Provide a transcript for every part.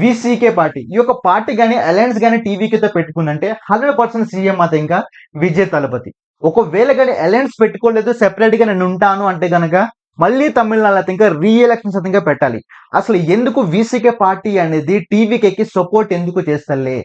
VCK party ఈ యొక్క party కానీ అలయన్స్ కానీ టీవీకితో పెట్టుకుందంటే 100% సీఎం అయితే ఇంకా విజయ్ తలపతి. ఒకవేళ కానీ అలయన్స్ పెట్టుకోలేదు సెపరేట్ గా నేను ఉంటాను అంటే గనక మళ్ళీ తమిళనాడు అయితే ఇంకా రీఎలక్షన్స్ అయితే ఇంకా పెట్టాలి. అసలు ఎందుకు విసికే పార్టీ అనేది టీవీకి సపోర్ట్ ఎందుకు చేస్తలే,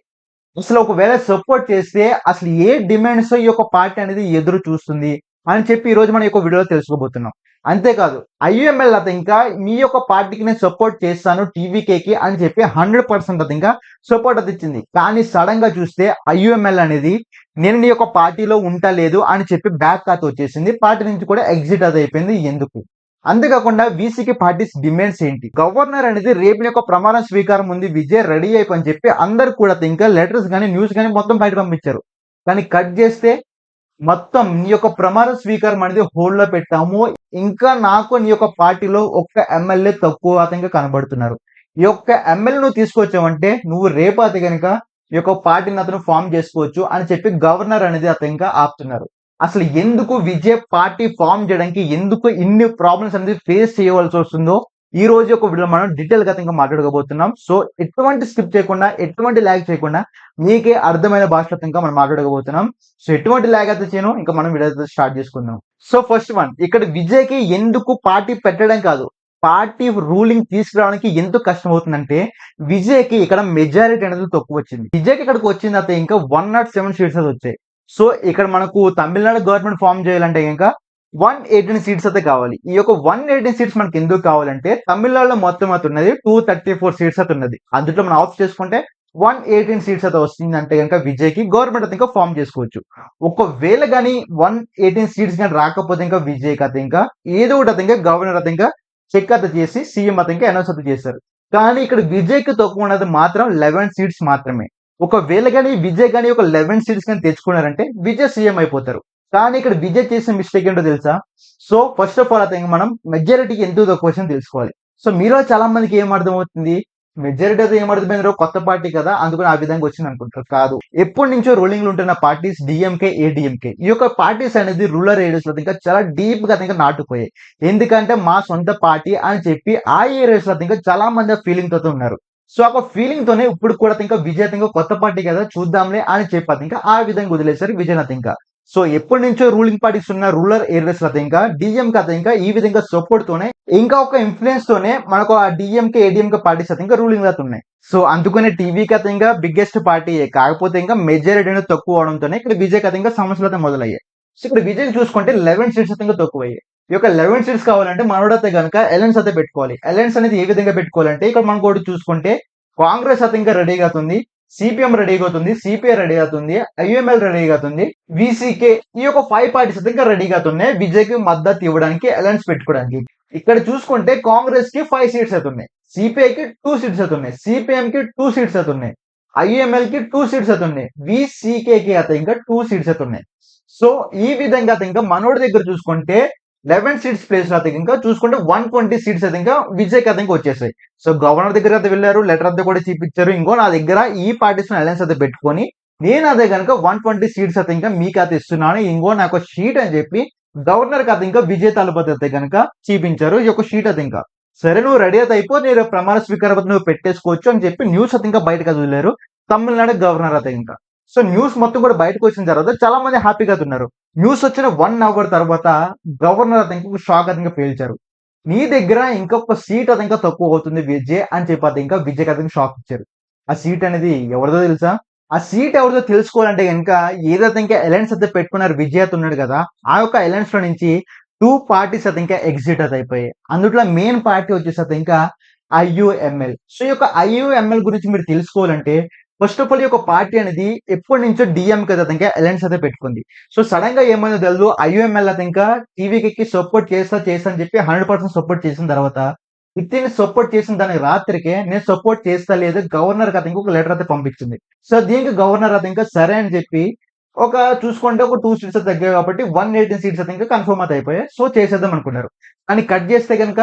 అసలు ఒకవేళ సపోర్ట్ చేస్తే అసలు ఏ డిమాండ్స్ ఈ యొక్క పార్టీ అనేది ఎదురు చూస్తుంది అని చెప్పి ఈ రోజు మనం ఈ యొక్క వీడియోలో తెలుసుకోబోతున్నాం. అంతేకాదు ఐయుఎంఎల్ అయితే ఇంకా మీ యొక్క పార్టీకి నేను సపోర్ట్ చేస్తాను టీవీకేకి అని చెప్పి 100% అయితే ఇంకా సపోర్ట్ అయితే ఇచ్చింది. కానీ సడన్ గా చూస్తే ఐయుఎంఎల్ అనేది నేను నీ యొక్క పార్టీలో ఉండలేదు అని చెప్పి బ్యాక్ అయితే వచ్చేసింది. పార్టీ నుంచి కూడా ఎగ్జిట్ అయితే అయిపోయింది. ఎందుకు? అంతేకాకుండా వీసీకి పార్టీస్ డిమాండ్స్ ఏంటి? గవర్నర్ అనేది రేపు యొక్క ప్రమాణ స్వీకారం ఉంది, విజయ్ రెడీ అయిపోయి అని చెప్పి అందరు కూడా ఇంకా లెటర్స్ కానీ న్యూస్ కానీ మొత్తం బయట పంపించారు. కానీ కట్ చేస్తే మొత్తం నీ యొక్క ప్రమాణ స్వీకారం అనేది హోల్డ్ లో పెట్టాము, ఇంకా నాకు నీ యొక్క పార్టీలో ఒక్క ఎమ్మెల్యే తక్కువ అతనిగా కనబడుతున్నారు. ఈ యొక్క ఎమ్మెల్యే నువ్వు తీసుకొచ్చావంటే నువ్వు రేపు అతని కనుక ఈ యొక్క పార్టీని అతను ఫామ్ చేసుకోవచ్చు అని చెప్పి గవర్నర్ అనేది అతను ఇంకా ఆపుతున్నారు. అసలు ఎందుకు విజయ్ పార్టీ ఫామ్ చేయడానికి ఎందుకు ఇన్ని ప్రాబ్లమ్స్ అనేది ఫేస్ చేయవలసి వస్తుందో ఈ రోజు ఒక వీడియో మనం డీటెయిల్ గా ఇంకా మాట్లాడుకోబోతున్నాం. సో ఎటువంటి స్కిప్ చేయకుండా ఎటువంటి ల్యాగ్ చేయకుండా మీకే అర్థమైన భాషలో ఇంకా మనం మాట్లాడుకోబోతున్నాం. సో ఎటువంటి ల్యాగ్ అయితే చేయను, ఇంకా మనం వీడియో స్టార్ట్ చేసుకుందాం. సో ఫస్ట్ వన్, ఇక్కడ విజయ్ కి ఎందుకు పార్టీ పెట్టడం కాదు, పార్టీ రూలింగ్ తీసుకురావడానికి ఎందుకు కష్టం అవుతుందంటే విజయ్ కి ఇక్కడ మెజారిటీ అనేది తక్కువ వచ్చింది. విజయ్కి ఇక్కడికి వచ్చింది అయితే ఇంకా 107 సీట్స్ అయితే వచ్చాయి. సో ఇక్కడ మనకు తమిళనాడు గవర్నమెంట్ ఫామ్ చేయాలంటే ఇంకా 118 సీట్స్ అయితే కావాలి. ఈ యొక్క 118 సీట్స్ మనకి ఎందుకు కావాలంటే తమిళనాడులో మొత్తం అయితే ఉన్నది 234 సీట్స్ అయితే ఉన్నది. అందులో మనం ఆఫ్ చేసుకుంటే 118 సీట్స్ అయితే వస్తుంది అంటే కనుక విజయ్ కి గవర్నమెంట్ అయితే ఇంకా ఫామ్ చేసుకోవచ్చు. ఒకవేళ కానీ 118 సీట్స్ కానీ రాకపోతే ఇంకా విజయ్ అయితే ఇంకా ఏదో ఒకటి అయితే ఇంకా గవర్నర్ అయితే ఇంకా చెక్ అయితే చేసి సీఎం అయితే ఇంకా అనౌన్స్ అయితే చేశారు. కానీ ఇక్కడ విజయ్ కి తక్కువ ఉన్నది మాత్రం 11 సీట్స్ మాత్రమే. ఒకవేళ కానీ విజయ్ కానీ ఒక 11 సీట్స్ కానీ తెచ్చుకున్నారంటే విజయ్ సీఎం అయిపోతారు. కానీ ఇక్కడ విజయ్ చేసిన మిస్టేక్ ఏంటో తెలుసా? సో ఫస్ట్ ఆఫ్ ఆల్ అయితే మనం మెజారిటీకి ఎందుకు తక్కువ వచ్చిందో తెలుసుకోవాలి. సో మీలో చాలా మందికి ఏం అర్థమవుతుంది, మెజారిటీ అయితే ఏమర్థమైందో కొత్త పార్టీ కదా అందుకని ఆ విధంగా వచ్చింది అనుకుంటారు. కాదు, ఎప్పటి నుంచో రూలింగ్ లో ఉంటున్న పార్టీస్ డిఎంకే ఏడిఎంకే ఈ యొక్క పార్టీస్ అనేది రూరల్ ఏరియాస్ లో ఇంకా చాలా డీప్ గా ఇంకా నాటుకుపోయాయి. ఎందుకంటే మా సొంత పార్టీ అని చెప్పి ఆ ఏరియాస్ లో ఇంకా చాలా మంది ఫీలింగ్ తో ఉన్నారు. సో ఒక ఫీలింగ్ తోనే ఇప్పుడు కూడా ఇంకా విజయ్ ఇంకా కొత్త పార్టీ కదా చూద్దాంలే అని చెప్పి ఇంకా ఆ విధంగా వదిలేశారు విజయ్ ఇంకా. సో ఎప్పటి నుంచో రూలింగ్ పార్టీస్ ఉన్న రూరల్ ఏరియాస్ లో ఇంకా డిఎం కథ ఇంకా ఈ విధంగా సపోర్ట్ తోనే ఇంకా ఒక ఇన్ఫ్లుయెన్స్ తోనే మనకు ఆ డిఎంకే ఏడిఎంకే పార్టీస్ అయితే ఇంకా రూలింగ్ అయితే ఉన్నాయి. సో అందుకనే టీవీ కథ ఇంకా బిగ్గెస్ట్ పార్టీ, కాకపోతే ఇంకా మెజారిటీ అనేది తక్కువ అవడంతోనే ఇక్కడ విజయ్ కథ ఇంకా సమస్యలు అయితే మొదలయ్యాయి. సో ఇక్కడ విజయ్ చూసుకుంటే 11 సీట్స్ అయితే ఇంకా తక్కువ అయ్యాయి. ఈ యొక్క 11 సీట్స్ కావాలంటే మనోడైతే కనుక అలయన్స్ అయితే పెట్టుకోవాలి. అలయన్స్ అనేది ఏ విధంగా పెట్టుకోవాలంటే ఇక్కడ మనం కూడా చూసుకుంటే కాంగ్రెస్ అయితే ఇంకా రెడీగా అవుతుంది, సిపిఎం రెడీగా అవుతుంది, సిపిఐ రెడీ అవుతుంది, ఐఎంఎల్ రెడీగా అవుతుంది, విసికే ఈ యొక్క 5 పార్టీస్ అయితే ఇంకా రెడీగా అవుతున్నాయి విజయ్ కి మద్దతు ఇవ్వడానికి అలయన్స్ పెట్టుకోవడానికి. ఇక్కడ చూసుకుంటే కాంగ్రెస్ కి 5 సీట్స్ అయితే ఉన్నాయి, సిపిఐకి 2 సీట్స్ అయితే ఉన్నాయి, సిపిఎం కి 2 సీట్స్ అయితే ఉన్నాయి, ఐఎంఎల్ కి 2 సీట్స్ అయితే ఉన్నాయి, విసికే కి అయితే ఇంకా 2 సీట్స్ అయితే ఉన్నాయి. సో ఈ విధంగా అయితే ఇంకా మనోడి దగ్గర చూసుకుంటే 11 సీట్స్ ప్లేస్ అయితే ఇంకా చూసుకుంటే 120 సీట్స్ అయితే ఇంకా విజయ్ అయితే ఇంకా వచ్చేసాయి. సో గవర్నర్ దగ్గర అయితే వెళ్ళారు, లెటర్ అంతా కూడా చూపించారు. ఇంకో నా దగ్గర ఈ పార్టీస్ అలయన్స్ అయితే పెట్టుకొని నేను అదే కనుక 120 సీట్స్ అయితే ఇంకా మీకు అయితే ఇస్తున్నాను, ఇంకో నాకు షీట్ అని చెప్పి గవర్నర్ కథ ఇంకా విజయ్ తలపతి అయితే కనుక చూపించారు. ఈ యొక్క షీట్ అయితే ఇంకా సరే నువ్వు రెడీ అయితే అయిపో, నేను ప్రమాణ స్వీకారం నువ్వు పెట్టేసుకోవచ్చు అని చెప్పి న్యూస్ అయితే ఇంకా బయటకు వదిలేరు తమిళనాడు గవర్నర్ అయితే ఇంకా. సో న్యూస్ మొత్తం కూడా బయటకు వచ్చిన తర్వాత చాలా మంది హ్యాపీగా ఉన్నారు. న్యూస్ వచ్చిన 1 అవర్ తర్వాత గవర్నర్ అయితే ఇంకా షాక్ అయితే ఇంకా పేల్చారు. నీ దగ్గర ఇంకొక సీట్ అది ఇంకా తక్కువ అవుతుంది విజయ్ అని చెప్పి అది ఇంకా విజయ్ అయితే షాక్ ఇచ్చారు. ఆ సీట్ అనేది ఎవరిదో తెలుసా? ఆ సీట్ ఎవరిదో తెలుసుకోవాలంటే కనుక ఏదైతే ఇంకా అలయన్స్ అయితే పెట్టుకున్నారు విజయ్ అయితే ఉన్నాడు కదా, ఆ యొక్క అలయన్స్ లో నుంచి 2 పార్టీస్ అయితే ఇంకా ఎగ్జిట్ అయితే అయిపోయాయి. అందులో మెయిన్ పార్టీ వచ్చేసి ఇంకా ఐయుఎంఎల్. సో ఈ యొక్క ఐయుఎంఎల్ గురించి మీరు తెలుసుకోవాలంటే ఫస్ట్ ఆఫ్ ఆల్ ఈ యొక్క పార్టీ అనేది ఎప్పటి నుంచో డిఎంకే అయితే ఇంకా అలయన్స్ అయితే పెట్టుకుంది. సో సడన్ గా ఏమైందో తెలియదు, ఐయుఎంఎల్ అయితే ఇంకా టీవీకి సపోర్ట్ చేస్తా అని చెప్పి 100% సపోర్ట్ చేసిన తర్వాత ఇతని సపోర్ట్ చేసిన దానికి రాత్రికే నేను సపోర్ట్ చేస్తా లేదు గవర్నర్ కథ ఇంకా ఒక లెటర్ అయితే పంపించింది. సో దీనికి గవర్నర్ అయితే ఇంకా సరే అని చెప్పి ఒక చూసుకుంటే ఒక 2 సీట్స్ తగ్గాయి కాబట్టి 118 సీట్స్ అయితే ఇంకా కన్ఫర్మ్ అయితే అయిపోయాయి. సో చేసేద్దాం అనుకున్నారు. కానీ కట్ చేస్తే కనుక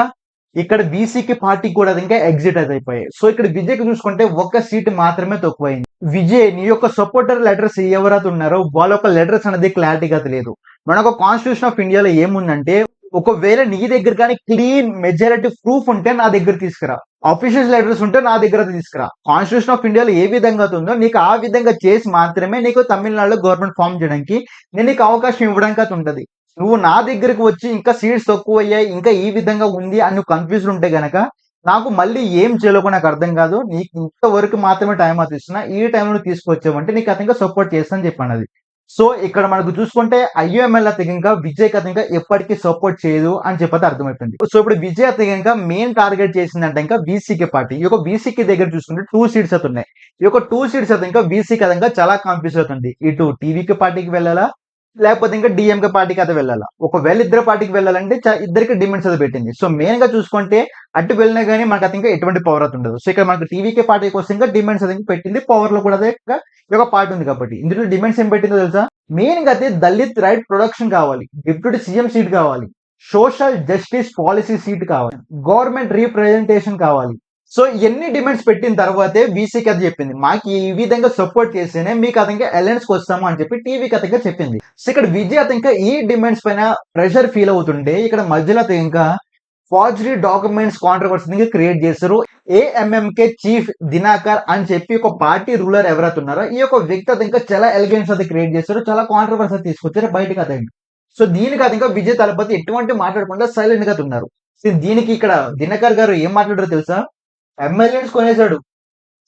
ఇక్కడ బీసీకి పార్టీ కూడా ఇంకా ఎగ్జిట్ అయితే అయిపోయాయి. సో ఇక్కడ విజయ్ కి చూసుకుంటే 1 సీట్ మాత్రమే తక్కువైంది. విజయ్ నీ యొక్క సపోర్టర్ లెటర్స్ ఎవరైతే ఉన్నారో వాళ్ళ యొక్క లెటర్స్ అనేది క్లారిటీగా లేదు. మనకు కాన్స్టిట్యూషన్ ఆఫ్ ఇండియాలో ఏముందంటే ఒకవేళ నీ దగ్గర కానీ క్లీన్ మెజారిటీ ప్రూఫ్ ఉంటే నా దగ్గర తీసుకురా. అఫీషియల్ లెటర్స్ ఉంటే నా దగ్గర తీసుకురా. కాన్స్టిట్యూషన్ ఆఫ్ ఇండియాలో ఏ విధంగా ఉందో నీకు ఆ విధంగా చేసి మాత్రమే నీకు తమిళనాడులో గవర్నమెంట్ ఫామ్ చేయడానికి నేను నీకు అవకాశం ఇవ్వడానికి అది ఉంటది. నువ్వు నా దగ్గరికి వచ్చి ఇంకా సీట్స్ తక్కువ అయ్యాయి, ఇంకా ఈ విధంగా ఉంది అని నువ్వు కన్ఫ్యూజన్ ఉంటే గనక నాకు మళ్ళీ ఏం చేయాలో కూడా నాకు అర్థం కాదు. నీకు ఇంతవరకు మాత్రమే టైం అది ఇస్తున్నా. ఈ టైంలో తీసుకొచ్చావంటే నీకు అతనిగా సపోర్ట్ చేస్తానని చెప్పాను అది. సో ఇక్కడ మనకు చూసుకుంటే ఐయుఎంఎల్ అతనిగా విజయ్ అతనిగా ఎప్పటికీ సపోర్ట్ చేయదు అని చెప్పి అర్థమైపోయింది. సో ఇప్పుడు విజయ్ అతనిగా మెయిన్ టార్గెట్ చేసిందంటే ఇంకా బీసీకే పార్టీ. ఈ యొక్క బీసీకే దగ్గర చూసుకుంటే 2 సీట్స్ అవుతున్నాయి. ఈ యొక్క 2 సీట్స్ అతనిగా బీసీకి అతనిగా చాలా కన్ఫ్యూజ్ అవుతుంది. ఇటు టీవీకే పార్టీకి వెళ్ళాలా, లేకపోతే ఇంకా డిఎంకే పార్టీకి అయితే వెళ్ళాలా. ఒకవేళ ఇద్దరు పార్టీకి వెళ్ళాలంటే ఇద్దరికి డిమాండ్స్ అయితే పెట్టింది. సో మెయిన్ గా చూసుకుంటే అటు వెళ్ళినా కానీ మనకు అయితే ఇంకా ఎటువంటి పవర్ అయితే ఉండదు. సో ఇక్కడ మనకు టీవీకే పార్టీకి వస్తే ఇంకా డిమాండ్స్ అయితే పెట్టింది. పవర్ లో కూడా అదే ఇంకా ఈ ఒక పార్టీ ఉంది కాబట్టి ఇందులో డిమాండ్స్ ఏం పెట్టిందో తెలుసా? మెయిన్ గా అయితే దళిత్ రైట్ ప్రొడక్షన్ కావాలి, డిప్యూటీ సీఎం సీట్ కావాలి, సోషల్ జస్టిస్ పాలసీ సీట్ కావాలి, గవర్నమెంట్ రీప్రజెంటేషన్ కావాలి. సో ఎన్ని డిమాండ్స్ పెట్టిన తర్వాతే బీసీకి అది చెప్పింది మాకు ఈ విధంగా సపోర్ట్ చేస్తేనే మీకు అతనికి అలయన్స్ కి వస్తాము అని చెప్పి టీవీకి అతనిగా చెప్పింది. సో ఇక్కడ విజయ్ అతనిగా ఈ డిమాండ్స్ పైన ప్రెషర్ ఫీల్ అవుతుంటే ఇక్కడ మధ్యలో ఇంకా ఫార్జరీ డాక్యుమెంట్స్ కాంట్రవర్సీ క్రియేట్ చేస్తారు. ఏఎంఎంకే చీఫ్ దినాకర్ అని చెప్పి ఒక పార్టీ రూలర్ ఎవరైతే ఉన్నారో ఈ యొక్క వ్యక్తి అది ఇంకా చాలా ఎలిగెన్స్ అది క్రియేట్ చేస్తారు, చాలా కాంట్రవర్సీ తీసుకొచ్చారు బయటకు అతను. సో దీనికి అది ఇంకా విజయ్ తలపతి ఎటువంటి మాట్లాడకుండా సైలెంట్ గా ఉన్నారు. సో దీనికి ఇక్కడ దినకర్ గారు ఏం మాట్లాడారో తెలుసా? ఎమ్మెల్యేస్ కొనేసాడు,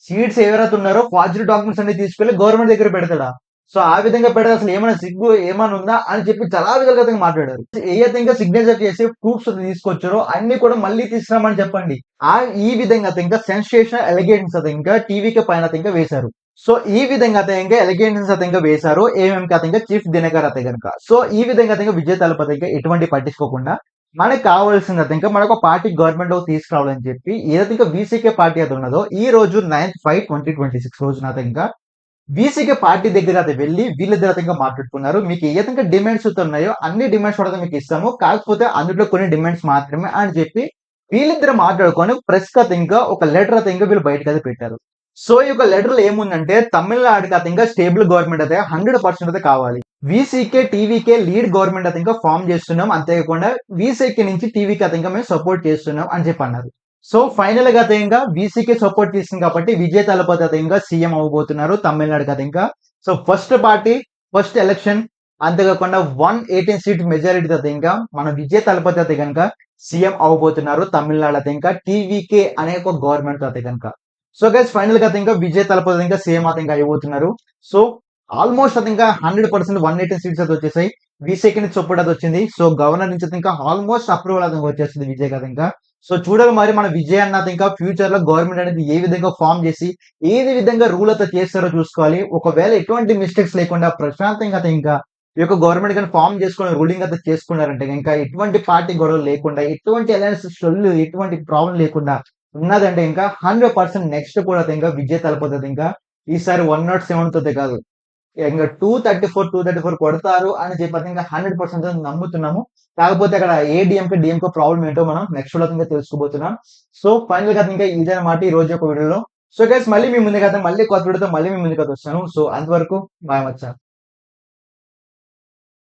సీట్స్ ఎవరైతే ఉన్నారో ఫార్జరీ డాక్యుమెంట్స్ అన్ని తీసుకెళ్లి గవర్నమెంట్ దగ్గర పెడతాడా? సో ఆ విధంగా పెడితే అసలు ఏమైనా సిగ్గు ఏమైనా ఉందా అని చెప్పి చాలా విధాలుగా మాట్లాడారు. ఏదైతే ఇంకా సిగ్నేచర్ చేసి ప్రూఫ్స్ తీసుకొచ్చారో అన్ని కూడా మళ్ళీ తీసుకురామని చెప్పండి. ఈ విధంగా ఇంకా సెన్సేషన్ ఎలిగేషన్స్ అయితే ఇంకా టీవీకి పైన ఇంకా వేశారు. సో ఈ విధంగా అయితే ఇంకా ఎలిగేషన్స్ అయితే ఇంకా వేశారు ఏమేమి అయితే ఇంకా చీఫ్ దినకర్ అయితే కనుక. సో ఈ విధంగా అయితే ఇంకా విజయ్ తలపతి ఇంకా ఎటువంటి పట్టించుకోకుండా మనకు కావాల్సింది అయితే ఇంకా మనకు పార్టీ గవర్నమెంట్ లో తీసుకురావాలని చెప్పి ఏదైతే ఇంకా బీసీకే పార్టీ అయితే ఉన్నదో ఈ రోజు 9/5/2026 రోజున అయితే ఇంకా బీసీకే పార్టీ దగ్గర అయితే వెళ్ళి వీళ్ళిద్దరు ఇంకా మాట్లాడుకున్నారు. మీకు ఏదైతే డిమాండ్స్ ఉన్నాయో అన్ని డిమాండ్స్ కూడా మీకు ఇస్తాము, కాకపోతే అందులో కొన్ని డిమాండ్స్ మాత్రమే అని చెప్పి వీళ్ళిద్దరు మాట్లాడుకొని ప్రెస్ కథ ఇంకా ఒక లెటర్ అయితే ఇంకా వీళ్ళు బయటకు అయితే పెట్టారు. సో ఈ యొక్క లెటర్ లో ఏముందంటే తమిళనాడుకి అయితే ఇంకా స్టేబుల్ గవర్నమెంట్ అయితే 100% అయితే కావాలి. వీసీకే టీవీకే లీడ్ గవర్నమెంట్ అయితే ఇంకా ఫామ్ చేస్తున్నాం, అంతేకాకుండా వీసీకే నుంచి టీవీకి అయితే ఇంకా మేము సపోర్ట్ చేస్తున్నాం అని చెప్పి అన్నారు. సో ఫైనల్ గా అయితే ఇంకా బీసీకే సపోర్ట్ చేసింది కాబట్టి విజయ్ తలపతి అయితే ఇంకా సీఎం అవ్వబోతున్నారు తమిళనాడుకి అయితే ఇంకా. So first party first election, అంతేకాకుండా 118 సీట్ మెజారిటీ అయితే ఇంకా మన విజయ్ తలపతి అయితే కనుక సీఎం అవ్వబోతున్నారు తమిళనాడు అయితే ఇంకా టీవీకే అనే ఒక గవర్నమెంట్ అయితే కనుక. సో గైస్ ఫైనల్ గా అయితే ఇంకా విజయ్ తలపతి ఇంకా సీఎం అయితే ఇంకా అయిపోతున్నారు. సో ఆల్మోస్ట్ అయితే ఇంకా 100% 118 సీట్స్ అయితే వచ్చేసాయి. బీసీకే నుంచి సపోర్ట్ అయితే వచ్చింది. సో గవర్నర్ నుంచి అయితే ఇంకా ఆల్మోస్ట్ అప్రూవల్ అయితే వచ్చేసింది విజయ్ కదా ఇంకా. సో చూడాలి మరి మన విజయ్ అన్నది ఇంకా ఫ్యూచర్ లో గవర్నమెంట్ అనేది ఏ విధంగా ఫామ్ చేసి ఏది విధంగా రూల్ అయితే చేస్తారో చూసుకోవాలి. ఒకవేళ ఎటువంటి మిస్టేక్స్ లేకుండా ప్రశాంతంగా అయితే ఇంకా ఈ యొక్క గవర్నమెంట్ కానీ ఫామ్ చేసుకుని రూలింగ్ అయితే చేసుకున్నారంటే ఇంకా ఎటువంటి పార్టీ గొడవలు లేకుండా ఎటువంటి అలయన్స్ సొల్లు ఎటువంటి ప్రాబ్లం లేకుండా ఉన్నదంటే ఇంకా 100% నెక్స్ట్ కూడా ఇంకా విజయ్ తలపతి ఇంకా ఈసారి 107 తో కాదు ఇంకా 234 కొడతారు అని చెప్పి ఇంకా 100% నమ్ముతున్నాము. కాకపోతే అక్కడ డిఎంకే ప్రాబ్లం ఏంటో మనం నెక్స్ట్ లో ఇంకా తెలుసుకోబోతున్నాం. సో ఫైనల్ గా ఇంకా ఇదన్నమాట ఈ రోజు ఒక వీడియోలో. సో గైస్ మళ్ళీ మీ ముందుకు మళ్ళీ కొత్త వీడియోతో మళ్ళీ మీ ముందుకు వస్తాను. సో అంతవరకు బాయ్ మచ్చా.